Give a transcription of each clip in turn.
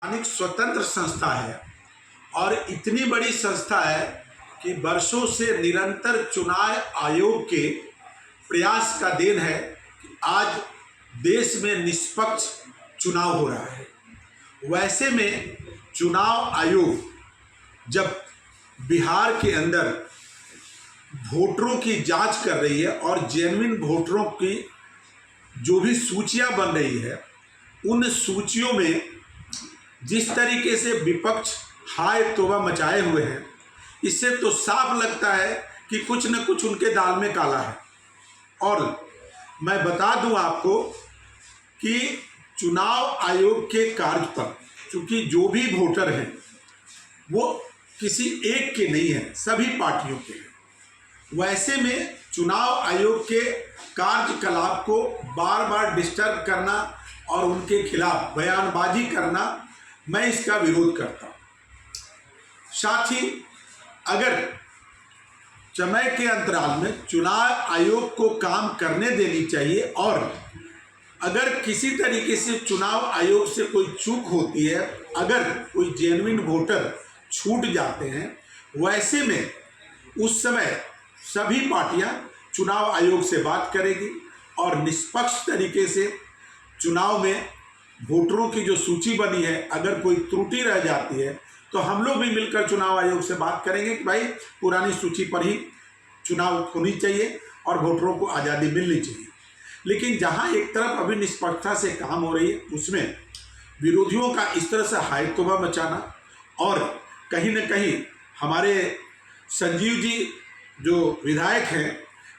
एक स्वतंत्र संस्था है और इतनी बड़ी संस्था है कि वर्षों से निरंतर चुनाव आयोग के प्रयास का देन है कि आज देश में निष्पक्ष चुनाव हो रहा है। वैसे में चुनाव आयोग जब बिहार के अंदर वोटरों की जांच कर रही है और जेन्युइन वोटरों की जो भी सूचियां बन रही है, उन सूचियों में जिस तरीके से विपक्ष हाय तौबा मचाए हुए हैं, इससे तो साफ लगता है कि कुछ न कुछ उनके दाल में काला है। और मैं बता दूं आपको कि चुनाव आयोग के कार्य पर चूंकि जो भी वोटर हैं वो किसी एक के नहीं है, सभी पार्टियों के हैं। वैसे में चुनाव आयोग के कार्यकलाप को बार बार डिस्टर्ब करना और उनके खिलाफ बयानबाजी करना, मैं इसका विरोध करता हूँ। साथ ही अगर समय के अंतराल में चुनाव आयोग को काम करने देनी चाहिए और अगर किसी तरीके से चुनाव आयोग से कोई चूक होती है, अगर कोई जेन्युइन वोटर छूट जाते हैं, वैसे में उस समय सभी पार्टियां चुनाव आयोग से बात करेगी और निष्पक्ष तरीके से चुनाव में वोटरों की जो सूची बनी है, अगर कोई त्रुटि रह जाती है तो हम लोग भी मिलकर चुनाव आयोग से बात करेंगे कि भाई पुरानी सूची पर ही चुनाव होनी चाहिए और वोटरों को आज़ादी मिलनी चाहिए। लेकिन जहां एक तरफ अभी निष्पक्षता से काम हो रही है, उसमें विरोधियों का इस तरह से हाय तौबा मचाना और कहीं न कहीं हमारे संजीव जी जो विधायक हैं,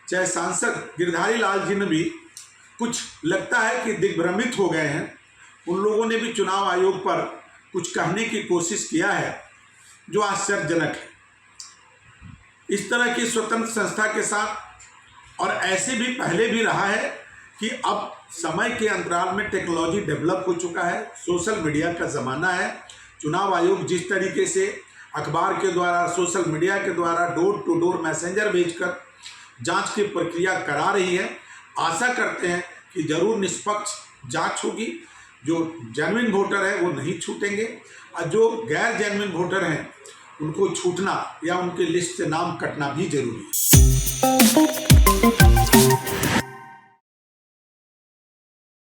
चाहे सांसद गिरधारी लाल जी ने भी कुछ लगता है कि दिग्भ्रमित हो गए हैं। उन लोगों ने भी चुनाव आयोग पर कुछ कहने की कोशिश किया है जो आश्चर्यजनक है। इस तरह की स्वतंत्र संस्था के साथ और ऐसे भी पहले भी रहा है कि अब समय के अंतराल में टेक्नोलॉजी डेवलप हो चुका है, सोशल मीडिया का ज़माना है। चुनाव आयोग जिस तरीके से अखबार के द्वारा, सोशल मीडिया के द्वारा डोर टू डोर मैसेंजर भेजकर जांच की प्रक्रिया करा रही है, आशा करते हैं कि जरूर निष्पक्ष जांच होगी। जो जेन्युइन वोटर है वो नहीं छूटेंगे और जो गैर जेन्युइन वोटर हैं उनको छूटना या उनके लिस्ट से नाम कटना भी जरूरी है।